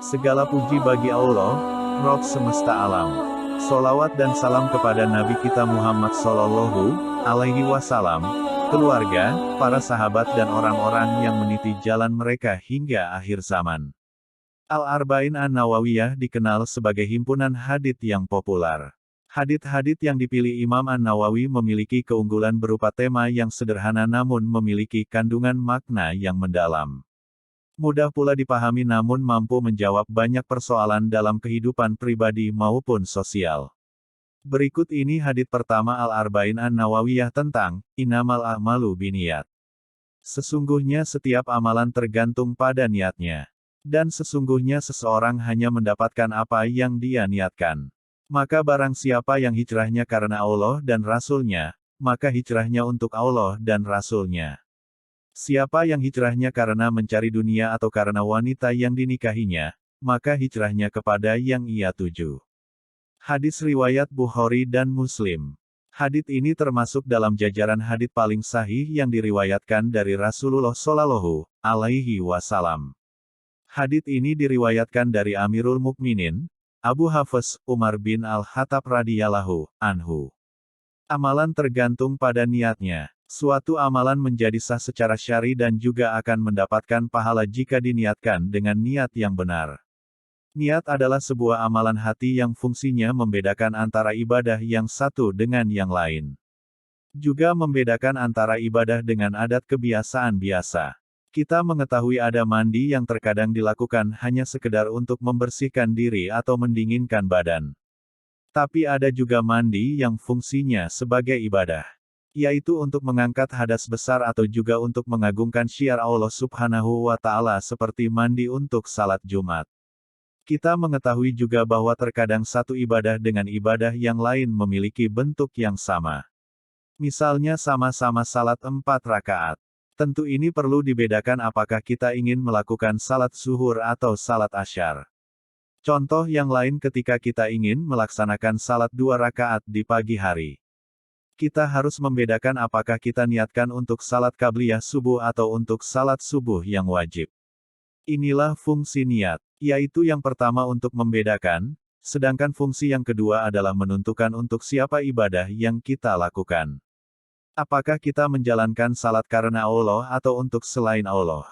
Segala puji bagi Allah, Rob semesta alam. Solawat dan salam kepada Nabi kita Muhammad Sallallahu Alaihi Wasallam, keluarga, para sahabat dan orang-orang yang meniti jalan mereka hingga akhir zaman. Al-Arba'in An-Nawawiyah dikenal sebagai himpunan hadits yang populer. Hadits-hadits yang dipilih Imam An-Nawawi memiliki keunggulan berupa tema yang sederhana namun memiliki kandungan makna yang mendalam. Mudah pula dipahami namun mampu menjawab banyak persoalan dalam kehidupan pribadi maupun sosial. Berikut ini hadits pertama Al-Arba'in An-Nawawiyah tentang, Innamal a'malu binniyat. Sesungguhnya setiap amalan tergantung pada niatnya. Dan sesungguhnya seseorang hanya mendapatkan apa yang dia niatkan. Maka barang siapa yang hijrahnya karena Allah dan Rasul-Nya, maka hijrahnya untuk Allah dan Rasul-Nya. Siapa yang hijrahnya karena mencari dunia atau karena wanita yang dinikahinya, maka hijrahnya kepada yang ia tuju. Hadis riwayat Bukhari dan Muslim. Hadits ini termasuk dalam jajaran hadits paling sahih yang diriwayatkan dari Rasulullah Shallallahu Alaihi Wasallam. Hadits ini diriwayatkan dari Amirul Mukminin, Abu Hafs, Umar bin Al-Khattab radhiyallahu anhu. Amalan tergantung pada niatnya. Suatu amalan menjadi sah secara syar'i dan juga akan mendapatkan pahala jika diniatkan dengan niat yang benar. Niat adalah sebuah amalan hati yang fungsinya membedakan antara ibadah yang satu dengan yang lain. Juga membedakan antara ibadah dengan adat kebiasaan biasa. Kita mengetahui ada mandi yang terkadang dilakukan hanya sekedar untuk membersihkan diri atau mendinginkan badan. Tapi ada juga mandi yang fungsinya sebagai ibadah. Yaitu untuk mengangkat hadas besar atau juga untuk mengagungkan syiar Allah Subhanahu wa Ta'ala seperti mandi untuk salat Jumat. Kita mengetahui juga bahwa terkadang satu ibadah dengan ibadah yang lain memiliki bentuk yang sama. Misalnya sama-sama salat 4 rakaat. Tentu ini perlu dibedakan apakah kita ingin melakukan salat zuhur atau salat asyar. Contoh yang lain ketika kita ingin melaksanakan salat 2 rakaat di pagi hari. Kita harus membedakan apakah kita niatkan untuk salat qabliyah subuh atau untuk salat subuh yang wajib. Inilah fungsi niat, yaitu yang pertama untuk membedakan, sedangkan fungsi yang kedua adalah menentukan untuk siapa ibadah yang kita lakukan. Apakah kita menjalankan salat karena Allah atau untuk selain Allah?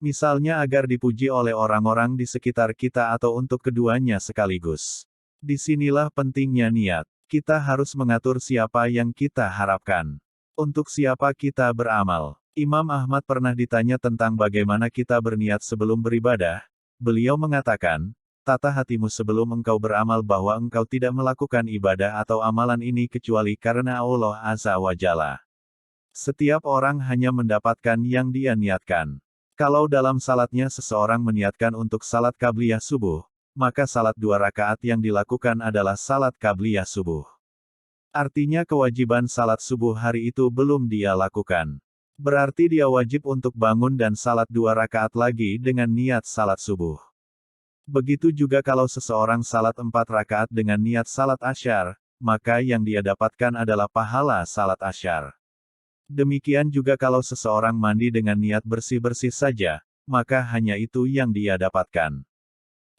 Misalnya agar dipuji oleh orang-orang di sekitar kita atau untuk keduanya sekaligus. Disinilah pentingnya niat. Kita harus mengatur siapa yang kita harapkan. Untuk siapa kita beramal. Imam Ahmad pernah ditanya tentang bagaimana kita berniat sebelum beribadah. Beliau mengatakan, tata hatimu sebelum engkau beramal bahwa engkau tidak melakukan ibadah atau amalan ini kecuali karena Allah Azza wa Jalla. Setiap orang hanya mendapatkan yang dia niatkan. Kalau dalam salatnya seseorang meniatkan untuk salat qabliyah subuh, maka salat 2 rakaat yang dilakukan adalah salat qabliyah subuh. Artinya kewajiban salat subuh hari itu belum dia lakukan. Berarti dia wajib untuk bangun dan salat 2 rakaat lagi dengan niat salat subuh. Begitu juga kalau seseorang salat 4 rakaat dengan niat salat asyar, maka yang dia dapatkan adalah pahala salat asyar. Demikian juga kalau seseorang mandi dengan niat bersih-bersih saja, maka hanya itu yang dia dapatkan.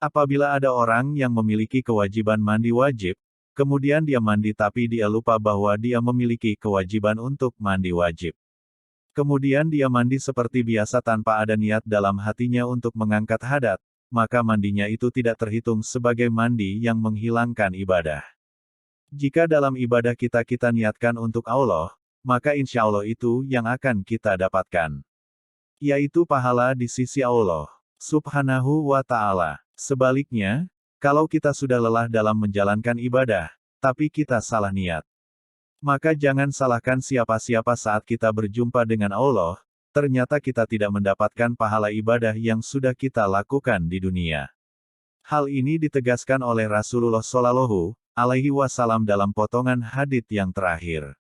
Apabila ada orang yang memiliki kewajiban mandi wajib, kemudian dia mandi tapi dia lupa bahwa dia memiliki kewajiban untuk mandi wajib. Kemudian dia mandi seperti biasa tanpa ada niat dalam hatinya untuk mengangkat hadat, maka mandinya itu tidak terhitung sebagai mandi yang menghilangkan ibadah. Jika dalam ibadah kita niatkan untuk Allah, maka insya Allah itu yang akan kita dapatkan. Yaitu pahala di sisi Allah Subhanahu wa Ta'ala. Sebaliknya, kalau kita sudah lelah dalam menjalankan ibadah, tapi kita salah niat, maka jangan salahkan siapa-siapa saat kita berjumpa dengan Allah, ternyata kita tidak mendapatkan pahala ibadah yang sudah kita lakukan di dunia. Hal ini ditegaskan oleh Rasulullah Shallallahu Alaihi Wasallam dalam potongan hadits yang terakhir.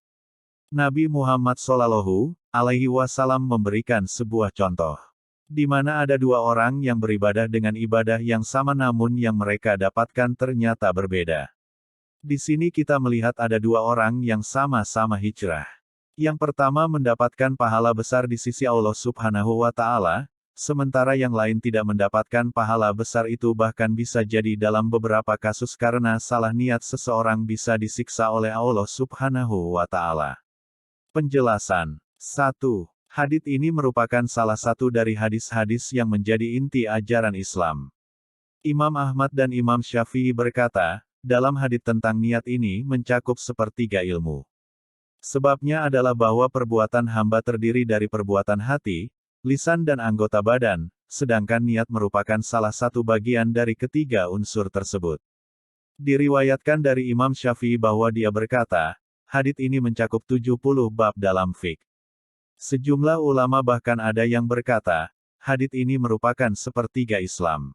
Nabi Muhammad Shallallahu Alaihi Wasallam memberikan sebuah contoh, di mana ada 2 orang yang beribadah dengan ibadah yang sama namun yang mereka dapatkan ternyata berbeda. Di sini kita melihat ada 2 orang yang sama-sama hijrah. Yang pertama mendapatkan pahala besar di sisi Allah Subhanahu wa Ta'ala, sementara yang lain tidak mendapatkan pahala besar itu, bahkan bisa jadi dalam beberapa kasus karena salah niat seseorang bisa disiksa oleh Allah Subhanahu wa Ta'ala. Penjelasan 1. Hadits ini merupakan salah satu dari hadis-hadis yang menjadi inti ajaran Islam. Imam Ahmad dan Imam Syafi'i berkata, dalam hadits tentang niat ini mencakup sepertiga ilmu. Sebabnya adalah bahwa perbuatan hamba terdiri dari perbuatan hati, lisan dan anggota badan, sedangkan niat merupakan salah satu bagian dari ketiga unsur tersebut. Diriwayatkan dari Imam Syafi'i bahwa dia berkata, hadits ini mencakup 70 bab dalam fiqh. Sejumlah ulama bahkan ada yang berkata, hadits ini merupakan sepertiga Islam.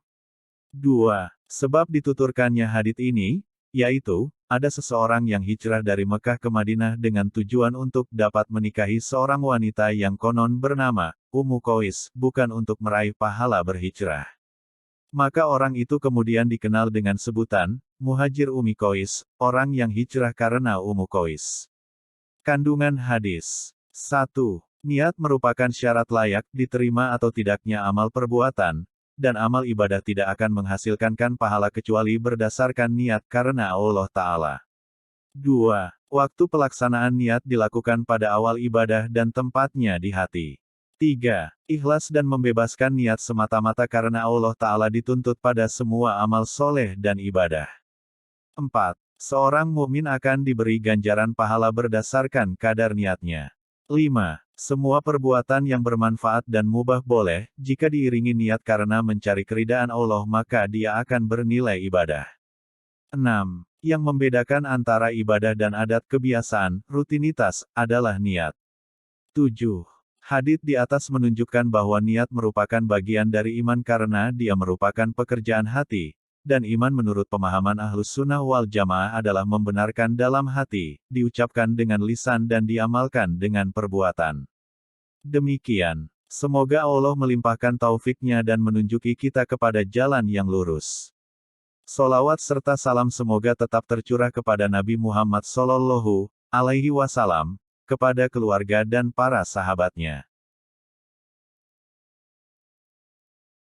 2. Sebab dituturkannya hadits ini, yaitu, ada seseorang yang hijrah dari Mekah ke Madinah dengan tujuan untuk dapat menikahi seorang wanita yang konon bernama Ummu Qais, bukan untuk meraih pahala berhijrah. Maka orang itu kemudian dikenal dengan sebutan Muhajir Ummi Qais, orang yang hijrah karena Ummu Qais. Kandungan hadis 1. Niat merupakan syarat layak diterima atau tidaknya amal perbuatan, dan amal ibadah tidak akan menghasilkan pahala kecuali berdasarkan niat karena Allah Ta'ala. 2. Waktu pelaksanaan niat dilakukan pada awal ibadah dan tempatnya di hati. 3. Ikhlas dan membebaskan niat semata-mata karena Allah Ta'ala dituntut pada semua amal soleh dan ibadah. 4. Seorang mukmin akan diberi ganjaran pahala berdasarkan kadar niatnya. 5. Semua perbuatan yang bermanfaat dan mubah boleh, jika diiringi niat karena mencari keridaan Allah maka dia akan bernilai ibadah. 6. Yang membedakan antara ibadah dan adat kebiasaan, rutinitas, adalah niat. 7. Hadits di atas menunjukkan bahwa niat merupakan bagian dari iman karena dia merupakan pekerjaan hati, dan iman menurut pemahaman Ahlus Sunnah wal Jamaah adalah membenarkan dalam hati, diucapkan dengan lisan dan diamalkan dengan perbuatan. Demikian. Semoga Allah melimpahkan taufiknya dan menunjuki kita kepada jalan yang lurus. Solawat serta salam semoga tetap tercurah kepada Nabi Muhammad Sallallahu Alaihi Wasallam, kepada keluarga dan para sahabatnya.